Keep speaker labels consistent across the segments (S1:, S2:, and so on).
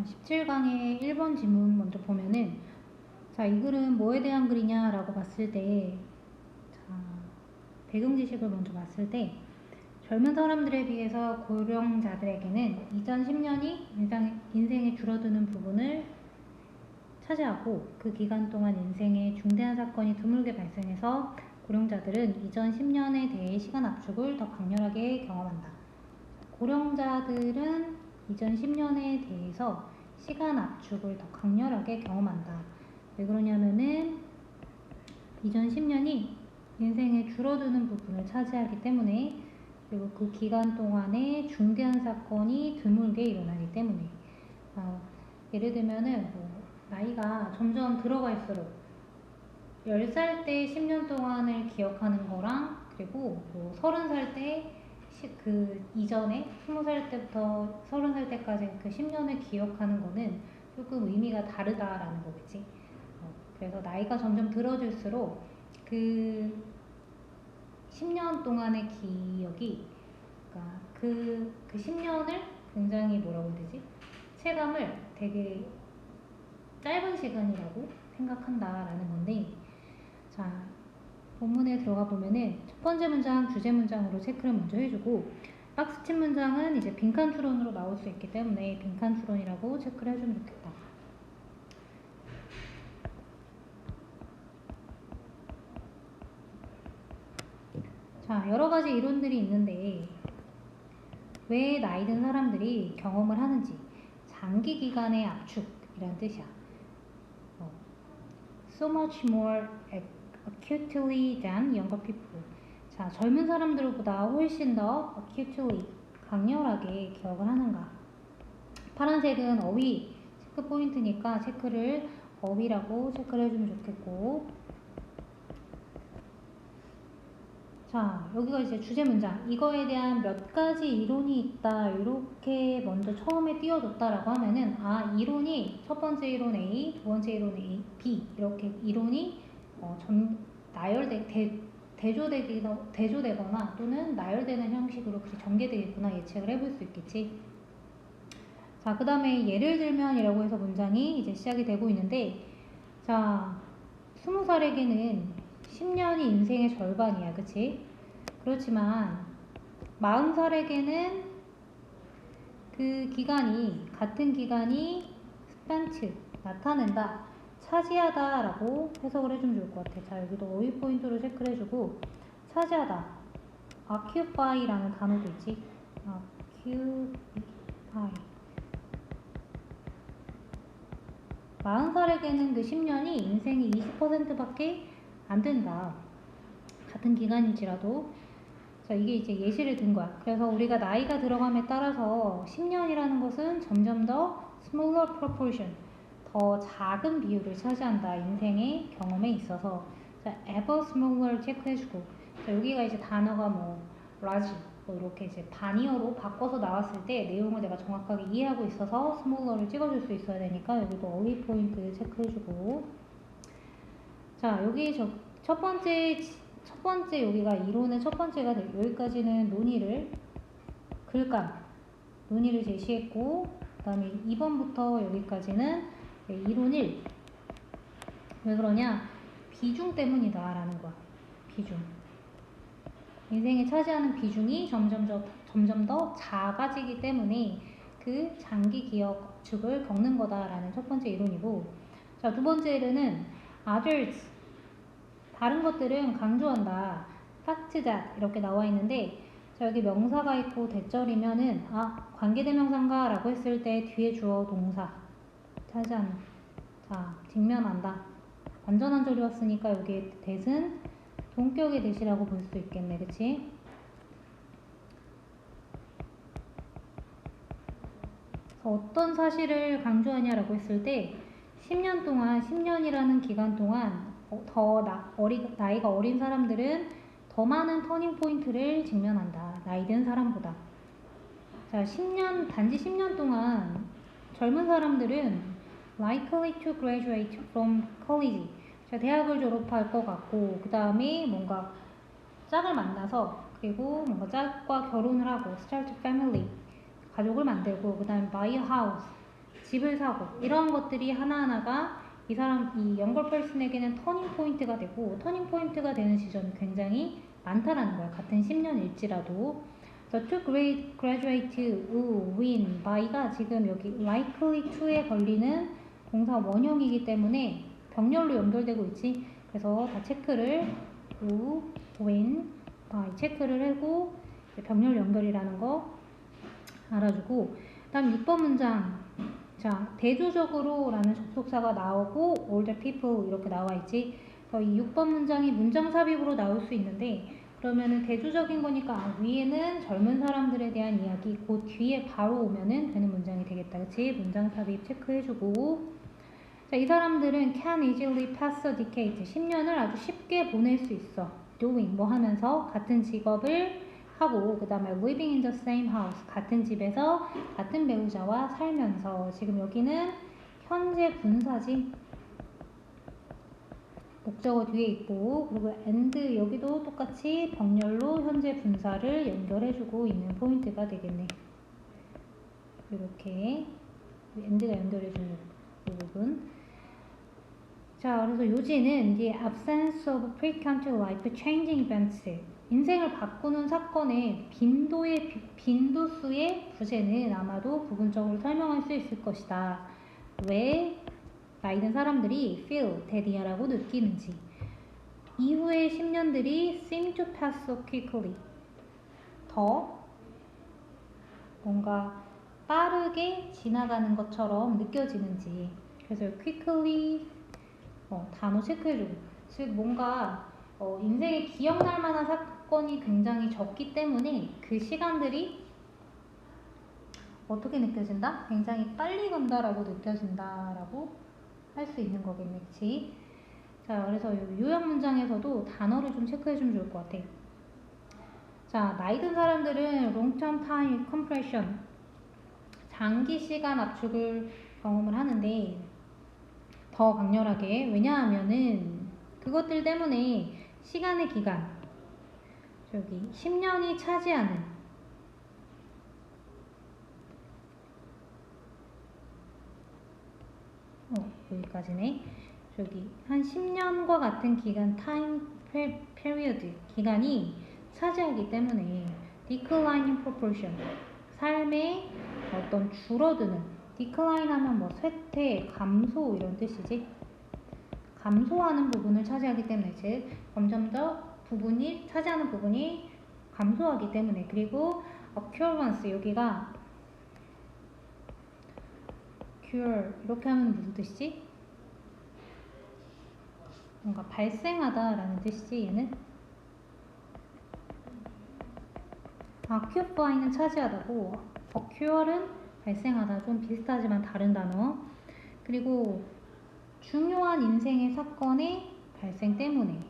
S1: 17강의 1번 지문 먼저 보면은, 자, 이 글은 뭐에 대한 글이냐라고 봤을 때, 자, 배경 지식을 먼저 봤을 때, 젊은 사람들에 비해서 고령자들에게는 2010년이 인생에 줄어드는 부분을 차지하고, 그 기간 동안 인생에 중대한 사건이 드물게 발생해서 고령자들은 2010년에 대해 시간 압축을 더 강렬하게 경험한다. 고령자들은 2010년에 대해서 시간 압축을 더 강렬하게 경험한다. 왜 그러냐면은 2010년이 인생에 줄어드는 부분을 차지하기 때문에, 그리고 그 기간 동안에 중대한 사건이 드물게 일어나기 때문에. 예를 들면은 나이가 점점 들어갈수록 10살 때 10년 동안을 기억하는 거랑, 그리고 30살 때 그 이전에 20살 때부터 30살 때까지 그 10년을 기억하는 거는 조금 의미가 다르다라는 거겠지. 그래서 나이가 점점 들어질수록 그 10년 동안의 기억이, 그러니까 그 10년을 굉장히 뭐라고 해야 되지? 체감을 되게 짧은 시간이라고 생각한다라는 건데, 자, 본문에 들어가 보면은 첫 번째 문장 주제 문장으로 체크를 먼저 해주고, 박스친 문장은 이제 빈칸 추론으로 나올 수 있기 때문에 빈칸 추론이라고 체크를 해주면 좋겠다. 자, 여러 가지 이론들이 있는데 왜 나이 든 사람들이 경험을 하는지, 장기 기간의 압축이란 뜻이야. So much more acutely than younger people. 자, 젊은 사람들보다 훨씬 더 acutely, 강렬하게 기억을 하는가. 파란색은 어휘 체크 포인트니까 체크를 어휘라고 체크를 해주면 좋겠고, 자, 여기가 이제 주제 문장. 이거에 대한 몇 가지 이론이 있다, 이렇게 먼저 처음에 띄워줬다라고 하면은, 이론이 첫 번째 이론 A, 두 번째 이론 A, B, 이렇게 이론이 대조되거나 또는 나열되는 형식으로 그렇게 전개되겠구나 예측을 해볼 수 있겠지. 자, 그 다음에 예를 들면이라고 해서 문장이 이제 시작이 되고 있는데, 자, 20살에게는 10년이 인생의 절반이야, 그치? 그렇지만 40살에게는 그 기간이, 같은 기간이 스펜트, 나타낸다, 차지하다 라고 해석을 해주면 좋을 것 같아. 자, 여기도 어휘 포인트로 체크를 해주고, 차지하다, occupy라는 단어도 있지. occupy. 40살에게는 그 10년이 인생의 20%밖에 안 된다. 같은 기간일지라도. 자, 이게 이제 예시를 든 거야. 그래서 우리가 나이가 들어감에 따라서 10년이라는 것은 점점 더 smaller proportion, 더 작은 비율을 차지한다. 인생의 경험에 있어서. 자, ever smaller 체크해주고. 자, 여기가 이제 단어가 large, 이렇게 이제 반이어로 바꿔서 나왔을 때 내용을 내가 정확하게 이해하고 있어서 smaller를 찍어줄 수 있어야 되니까 여기도 어휘 포인트 체크해주고. 자, 여기 첫 번째 여기가 이론의 첫 번째가 여기까지는 논의를 제시했고, 그 다음에 2번부터 여기까지는 이론 1. 왜 그러냐? 비중 때문이다 라는 거야. 비중. 인생에 차지하는 비중이 점점 더 작아지기 때문에 그 장기 기억 압축을 겪는 거다라는 첫 번째 이론이고, 자, 두 번째 이론은 others, 다른 것들은 강조한다. fact that 이렇게 나와 있는데, 자, 여기 명사가 있고 대절이면은 관계대명사인가 라고 했을 때 뒤에 주어 동사 차지하는, 자, 직면한다. 완전한 절이 왔으니까 여기에 that은 동격의 that이라고 볼 수 있겠네, 그치? 어떤 사실을 강조하냐라고 했을 때 10년 동안, 10년이라는 기간 동안 나이가 어린 사람들은 더 많은 터닝 포인트를 직면한다. 나이 든 사람보다. 자, 단지 10년 동안 젊은 사람들은 likely to graduate from college. 자, 대학을 졸업할 것 같고, 그 다음에 뭔가 짝을 만나서, 그리고 뭔가 짝과 결혼을 하고, start a family, 가족을 만들고, 그 다음에 buy a house, 집을 사고 이런 것들이 하나하나가 이 younger person에게는 터닝 포인트가 되고 터닝 포인트가 되는 시점이 굉장히 많다라는 거야. 같은 10년일지라도. 그래서 to graduate win by가 지금 여기 likely to에 걸리는 동사 원형이기 때문에 병렬로 연결되고 있지. 그래서 다 체크를 win by 체크를 하고 병렬 연결이라는 거 알아주고, 다음 6번 문장. 자, 대조적으로 라는 접속사가 나오고 older people 이렇게 나와 있지. 그래서 이 6번 문장이 문장 삽입으로 나올 수 있는데, 그러면은 대조적인 거니까 위에는 젊은 사람들에 대한 이야기, 그 뒤에 바로 오면은 되는 문장이 되겠다. 그치? 문장 삽입 체크해주고. 자, 이 사람들은 can easily pass a decade. 10년을 아주 쉽게 보낼 수 있어. doing 뭐 하면서 같은 직업을 하고, 그 다음에 living in the same house 같은 집에서 같은 배우자와 살면서. 지금 여기는 현재 분사지. 목적어 뒤에 있고, 그리고 and 여기도 똑같이 병렬로 현재 분사를 연결해주고 있는 포인트가 되겠네. 이렇게 and가 연결해주는 이 부분. 자, 그래서 요지는 the absence of frequent life changing events. 인생을 바꾸는 사건의 빈도수의 부재는 아마도 부분적으로 설명할 수 있을 것이다. 왜 나이 든 사람들이 feel 대디야라고 느끼는지. 이후의 10년들이 seem to pass so quickly. 더 뭔가 빠르게 지나가는 것처럼 느껴지는지. 그래서 quickly 단어 체크해주고. 즉 뭔가 인생에 기억날 만한 사건이 굉장히 적기 때문에 그 시간들이 어떻게 느껴진다? 굉장히 빨리 간다라고 느껴진다라고 할 수 있는 거겠네. 그치? 자, 그래서 요약 문장에서도 단어를 좀 체크해주면 좋을 것 같아. 자, 나이 든 사람들은 long-term time compression, 장기 시간 압축을 경험을 하는데 더 강렬하게. 왜냐하면은 그것들 때문에 시간의 기간, 저기 10년이 차지하는 여기까지네. 저기 한 10년과 같은 기간, 타임 페리어드 기간이 차지하기 때문에 declining proportion, 삶의 어떤 줄어드는, decline 하면 뭐 쇠퇴, 감소 이런 뜻이지. 감소하는 부분을 차지하기 때문에, 즉 점점 더 부분이 차지하는 부분이 감소하기 때문에. 그리고 occurrence, 여기가 occur 이렇게 하면 무슨 뜻이지? 뭔가 발생하다 라는 뜻이지. 얘는 occupy는 차지하다고, occur은 발생하다. 좀 비슷하지만 다른 단어. 그리고 중요한 인생의 사건의 발생 때문에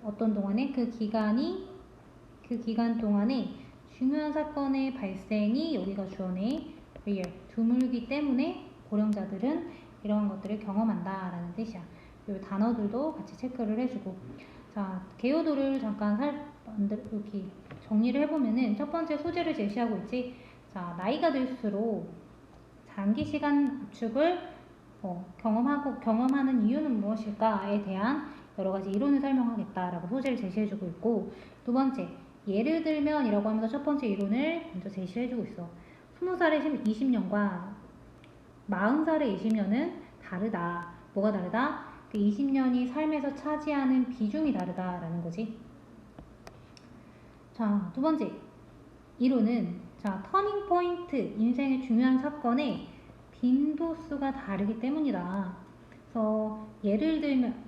S1: 어떤 동안에 그 기간 동안에 중요한 사건의 발생이 여기가 주어네. rare, 드물기 때문에 고령자들은 이런 것들을 경험한다 라는 뜻이야. 이 단어들도 같이 체크를 해주고. 자, 개요도를 잠깐 이렇게 정리를 해보면은 첫 번째 소재를 제시하고 있지. 자, 나이가 들수록 장기 시간 압축을 경험하는 이유는 무엇일까에 대한 여러 가지 이론을 설명하겠다라고 소재를 제시해주고 있고, 두 번째, 예를 들면 이라고 하면서 첫 번째 이론을 먼저 제시해주고 있어. 20살의 20년과 40살의 20년은 다르다. 뭐가 다르다? 그 20년이 삶에서 차지하는 비중이 다르다라는 거지. 자, 두 번째 이론은, 자, 터닝 포인트, 인생의 중요한 사건의 빈도수가 다르기 때문이다. 그래서 예를 들면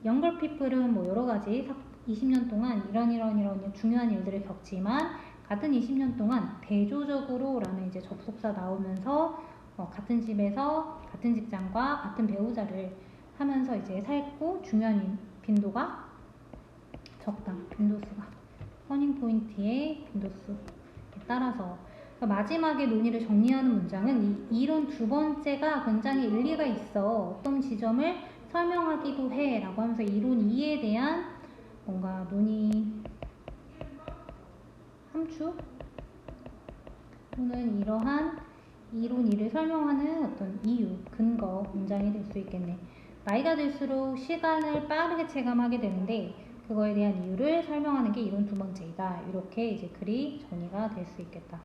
S1: younger people은 뭐 여러 가지 20년 동안 이런 중요한 일들을 겪지만 같은 20년 동안 대조적으로 라는 이제 접속사 나오면서 같은 집에서 같은 직장과 같은 배우자를 하면서 이제 살고 중요한 빈도가 적다. 빈도수가 터닝 포인트의 빈도수에 따라서. 마지막에 논의를 정리하는 문장은 이 이론 두 번째가 굉장히 일리가 있어. 어떤 지점을 설명하기도 해 라고 하면서 이론 2에 대한 뭔가 논의 함축 또는 이러한 이론 2를 설명하는 어떤 이유, 근거, 문장이 될 수 있겠네. 나이가 들수록 시간을 빠르게 체감하게 되는데 그거에 대한 이유를 설명하는 게 이론 두 번째이다. 이렇게 이제 글이 정리가 될 수 있겠다.